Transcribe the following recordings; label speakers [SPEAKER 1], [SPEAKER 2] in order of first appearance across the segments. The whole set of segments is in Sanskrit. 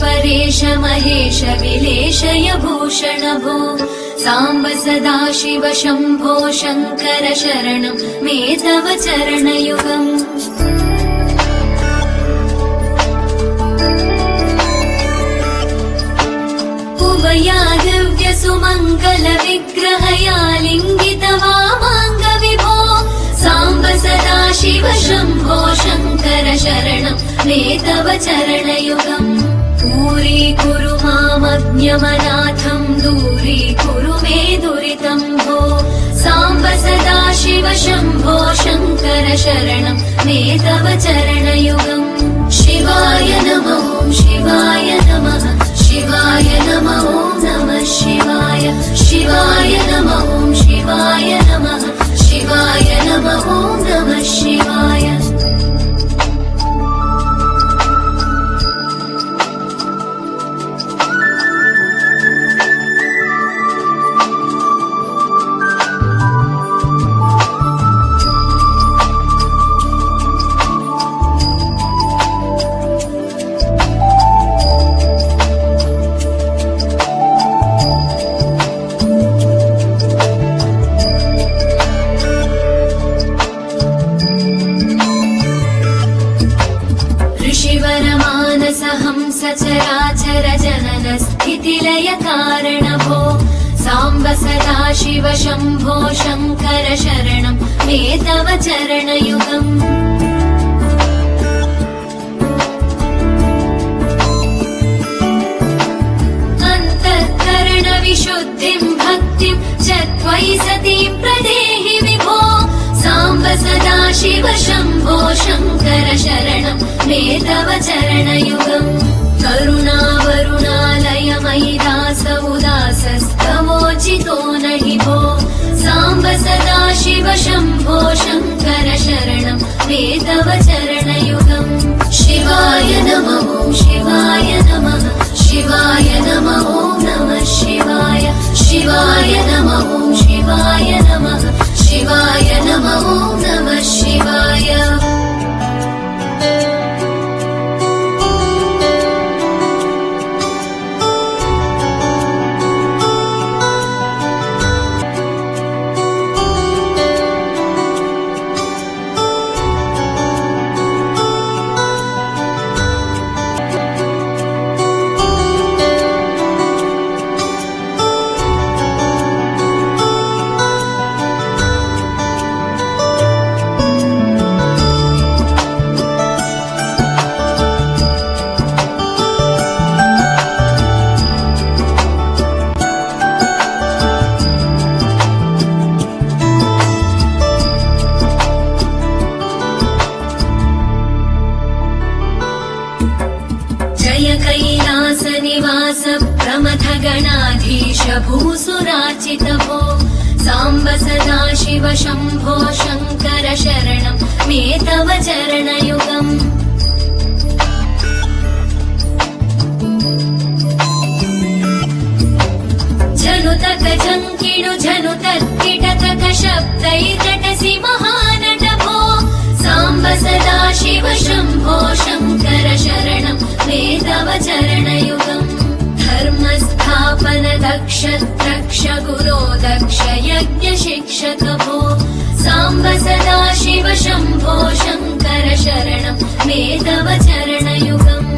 [SPEAKER 1] परेश महेश विलेशय भूषण भो साम्ब सदाशिव शम्भो शङ्कर शरणं मे तव चरणयुगम्। उभयादिव्य सुमङ्गल विग्रहया लिङ्गित वामाङ्ग विभो साम्ब सदाशिव शम्भो शङ्कर शरणं मे तव चरणयुगम्। दूरीकुरु मामज्ञमनाथं दूरीकुरु मे दुरितं भो साम्ब सदाशिव शम्भो शङ्कर शरणं मे तव चरणयुगम्। शिवाय नमः शिवाय नमः शिवाय नमः नमः शिवाय शिवाय नमः शिवाय नमः शिवाय नमः नमः शिवाय। सचराचर जनन स्थितिलय कारण भो साम्ब सदाशिव शम्भो शङ्कर शरणं मे तव चरणयुगम्। अन्तःकरण विशुद्धिं भक्तिं च त्वयि सतीं प्रदेहि विभो साम्ब सदाशिव शम्भो शङ्कर शरणं मे तव चरणयुगम्। करुणावरुणालयमयि दास उदासस्तवोचितो नहि भो साम्ब सदाशिव शम्भो शङ्कर शरणं मे तव चरणयुगम्। शिवाय नमः शिवाय नमः शिवाय नमः नमः शिवाय शिवाय नमः शिवाय नमः शिवाय नमः नमः शिवाय। प्रमथ गणाधीश भूसुराचित भो साम्ब सदाशिव शम्भो शङ्कर शरणं मे तव चरणयुगम्। झनुतक झङ्किणु झनुतत्किटतक शब्दैर्नटसि महानट भो साम्ब सदाशिव शम्भो शङ्कर शरणं मे तव चरणयुगम्। धर्मस्थापन दक्ष द्रक्ष गुरो दक्ष यज्ञ शिक्षक भो साम्ब सदाशिव शम्भो शङ्कर शरणं मे तव चरणयुगम्।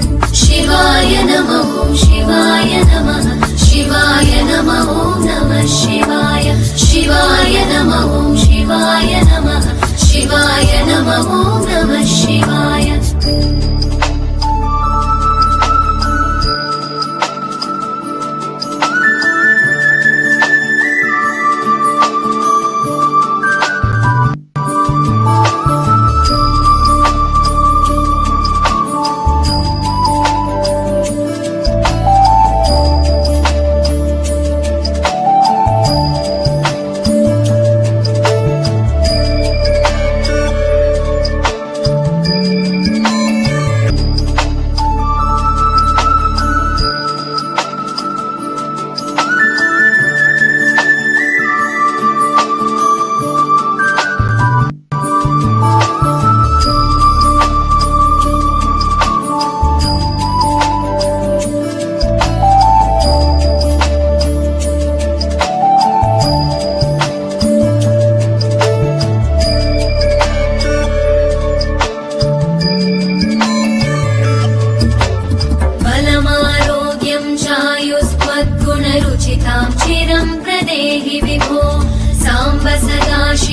[SPEAKER 1] शिवाय नमः शिवाय नमः शिवाय नमः नमः शिवाय शिवाय नमः शिवाय नमः शिवाय नमः नमः शिवाय।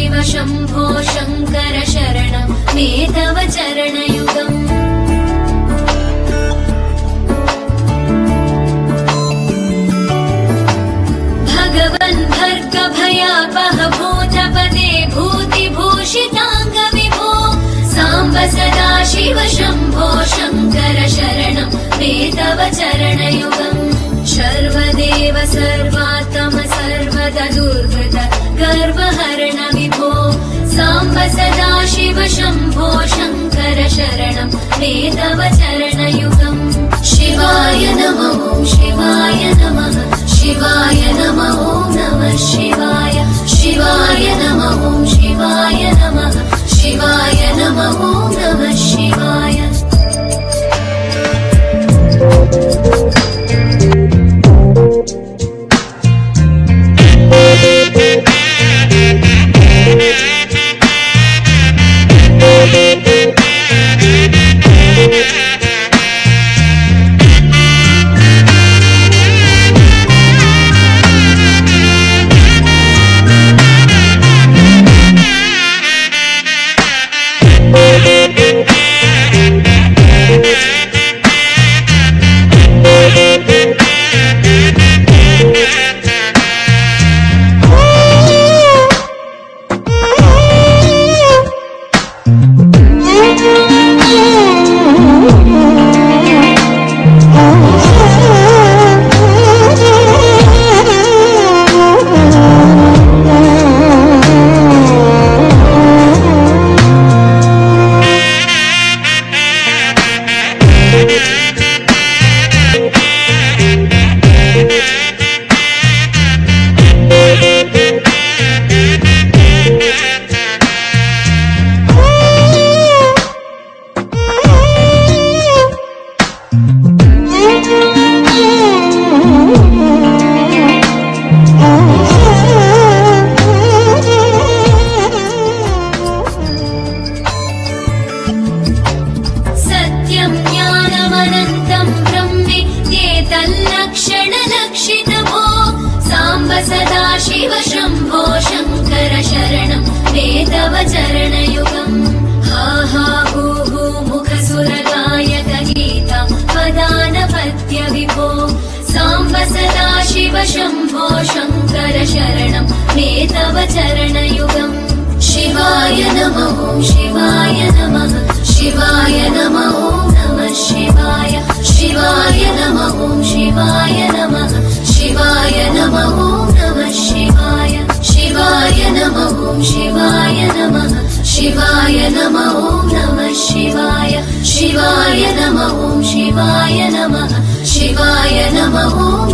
[SPEAKER 1] शिव शम्भो शङ्कर शरणं मे तव चरणयुगम् भगवन् भर्गभयापह भूतपते भूतिभूषिताङ्गविभो साम्ब सदा शिव शम्भो शङ्कर शरणं मे तव चरणयुगम् सर्वदेव सर्वात्म सर्वदा दुर्गत गर्वहरण विभो साम्ब सदा शिव शम्भो शङ्कर शरणं मे तव चरणयुगम् शिवाय नमः शिवाय नमः शिवाय नमः नमः शिवाय शिवाय नमः शिवाय नमः शिवाय नमः नमः शिवाय शिवाय नमः शिवाय नमः शिवाय नमः